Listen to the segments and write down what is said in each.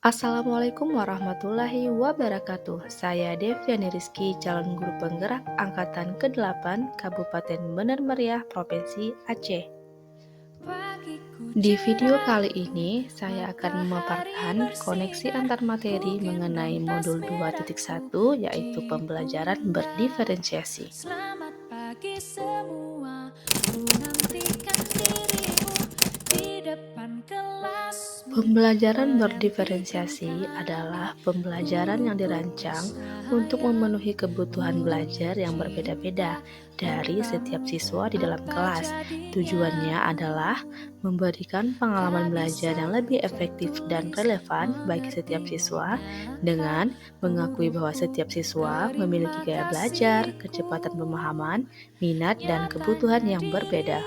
Assalamualaikum warahmatullahi wabarakatuh. Saya Deviani Rizky, calon guru penggerak angkatan ke-8 Kabupaten Bener Meriah, Provinsi Aceh. Di video kali ini, saya akan memaparkan koneksi antar materi mengenai modul 2.1, yaitu pembelajaran berdiferensiasi. Selamat pagi semua, ku nantikan dirimu di depan kelasmu. Pembelajaran berdiferensiasi adalah pembelajaran yang dirancang untuk memenuhi kebutuhan belajar yang berbeda-beda dari setiap siswa di dalam kelas. Tujuannya adalah memberikan pengalaman belajar yang lebih efektif dan relevan bagi setiap siswa dengan mengakui bahwa setiap siswa memiliki gaya belajar, kecepatan pemahaman, minat, dan kebutuhan yang berbeda.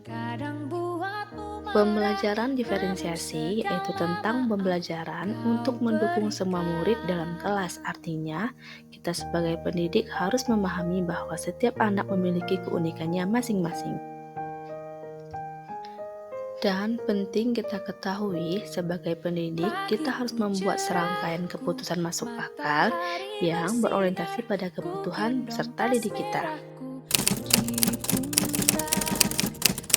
Kadang buatmu Pembelajaran diferensiasi yaitu tentang pembelajaran untuk mendukung semua murid dalam kelas. Artinya, kita sebagai pendidik harus memahami bahwa setiap anak memiliki keunikannya masing-masing. Dan penting kita ketahui, sebagai pendidik, kita harus membuat serangkaian keputusan masuk akal yang berorientasi pada kebutuhan peserta didik kita.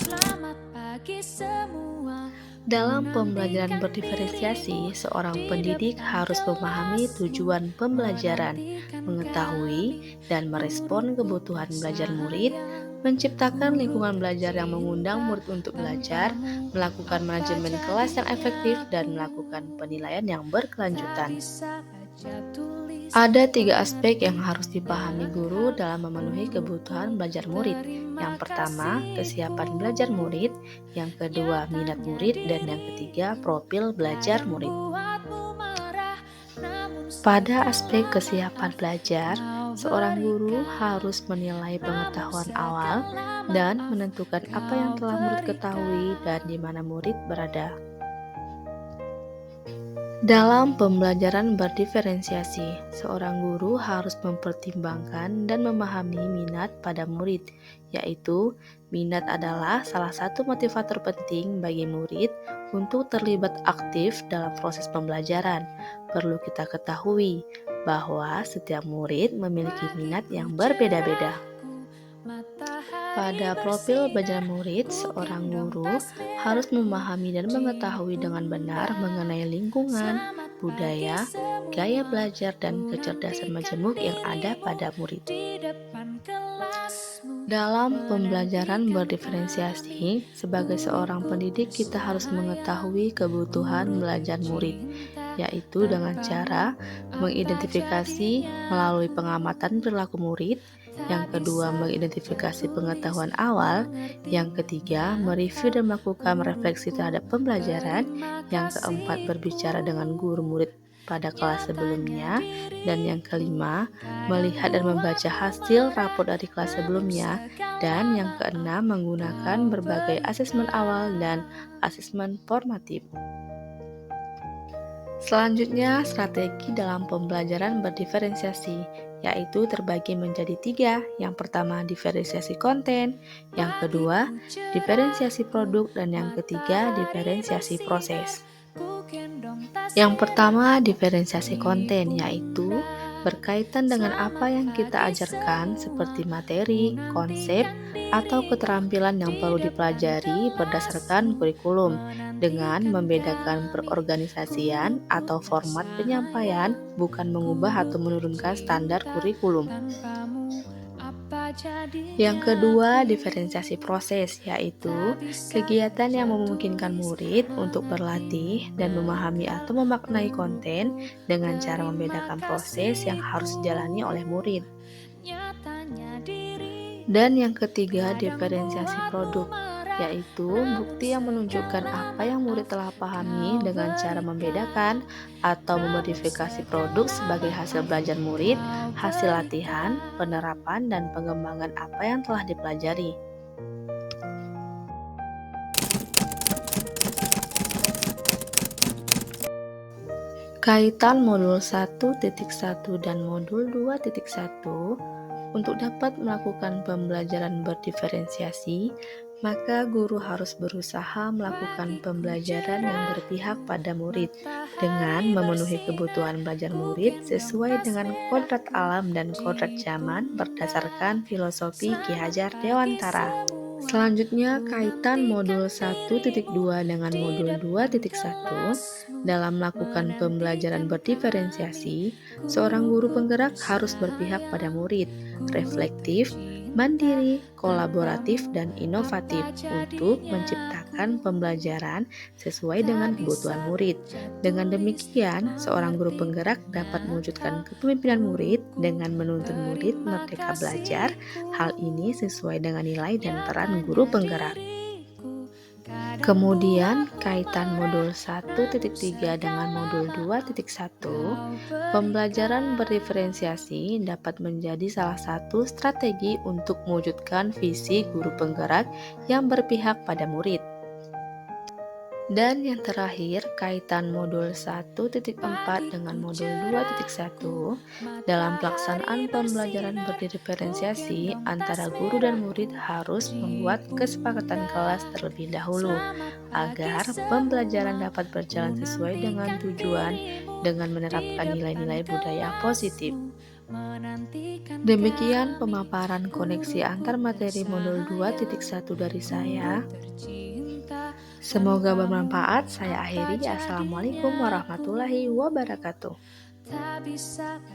Selamat pagi semua. Dalam pembelajaran berdiferensiasi, seorang pendidik harus memahami tujuan pembelajaran, mengetahui dan merespon kebutuhan belajar murid, menciptakan lingkungan belajar yang mengundang murid untuk belajar, melakukan manajemen kelas yang efektif, dan melakukan penilaian yang berkelanjutan. Ada 3 aspek yang harus dipahami guru dalam memenuhi kebutuhan belajar murid. Yang pertama, kesiapan belajar murid. Yang kedua, minat murid. Dan yang ketiga, profil belajar murid. Pada aspek kesiapan belajar, seorang guru harus menilai pengetahuan awal dan menentukan apa yang telah murid ketahui dan di mana murid berada. Dalam pembelajaran berdiferensiasi, seorang guru harus mempertimbangkan dan memahami minat pada murid, yaitu minat adalah salah satu motivator penting bagi murid untuk terlibat aktif dalam proses pembelajaran. Perlu kita ketahui bahwa setiap murid memiliki minat yang berbeda-beda. Pada profil belajar murid, seorang guru harus memahami dan mengetahui dengan benar mengenai lingkungan, budaya, gaya belajar, dan kecerdasan majemuk yang ada pada murid. Dalam pembelajaran berdiferensiasi, sebagai seorang pendidik kita harus mengetahui kebutuhan belajar murid, yaitu dengan cara mengidentifikasi melalui pengamatan perilaku murid. Yang kedua, mengidentifikasi pengetahuan awal. Yang ketiga, mereview dan melakukan refleksi terhadap pembelajaran. Yang keempat, berbicara dengan guru murid pada kelas sebelumnya. Dan yang kelima, melihat dan membaca hasil rapor dari kelas sebelumnya. Dan yang keenam, menggunakan berbagai asesmen awal dan asesmen formatif. Selanjutnya, strategi dalam pembelajaran berdiferensiasi, yaitu terbagi menjadi 3. Yang pertama, diferensiasi konten. Yang kedua, diferensiasi produk. Dan yang ketiga, diferensiasi proses. Yang pertama, diferensiasi konten, yaitu berkaitan dengan apa yang kita ajarkan seperti materi, konsep, atau keterampilan yang perlu dipelajari berdasarkan kurikulum dengan membedakan perorganisasian atau format penyampaian, bukan mengubah atau menurunkan standar kurikulum. Yang kedua, diferensiasi proses, yaitu kegiatan yang memungkinkan murid untuk berlatih dan memahami atau memaknai konten dengan cara membedakan proses yang harus dijalani oleh murid. Dan yang ketiga, diferensiasi produk, yaitu bukti yang menunjukkan apa yang murid telah pahami dengan cara membedakan atau memodifikasi produk sebagai hasil belajar murid, hasil latihan, penerapan, dan pengembangan apa yang telah dipelajari. Kaitan modul 1.1 dan modul 2.1. Untuk dapat melakukan pembelajaran berdiferensiasi, Maka guru harus berusaha melakukan pembelajaran yang berpihak pada murid dengan memenuhi kebutuhan belajar murid sesuai dengan kodrat alam dan kodrat zaman berdasarkan filosofi Ki Hajar Dewantara. Selanjutnya, kaitan modul 1.2 dengan modul 2.1 dalam melakukan pembelajaran berdiferensiasi, seorang guru penggerak harus berpihak pada murid, reflektif, mandiri, kolaboratif, dan inovatif untuk menciptakan pembelajaran sesuai dengan kebutuhan murid. Dengan demikian, seorang guru penggerak dapat mewujudkan kepemimpinan murid dengan menuntun murid merdeka belajar. Hal ini sesuai dengan nilai dan peran guru penggerak. Kemudian, kaitan modul 1.3 dengan modul 2.1, pembelajaran berdiferensiasi dapat menjadi salah satu strategi untuk mewujudkan visi guru penggerak yang berpihak pada murid. Dan yang terakhir, kaitan modul 1.4 dengan modul 2.1 dalam pelaksanaan pembelajaran berdiferensiasi antara guru dan murid harus membuat kesepakatan kelas terlebih dahulu agar pembelajaran dapat berjalan sesuai dengan tujuan dengan menerapkan nilai-nilai budaya positif. Demikian pemaparan koneksi antar materi modul 2.1 dari saya. Semoga bermanfaat. Saya akhiri. Assalamualaikum warahmatullahi wabarakatuh.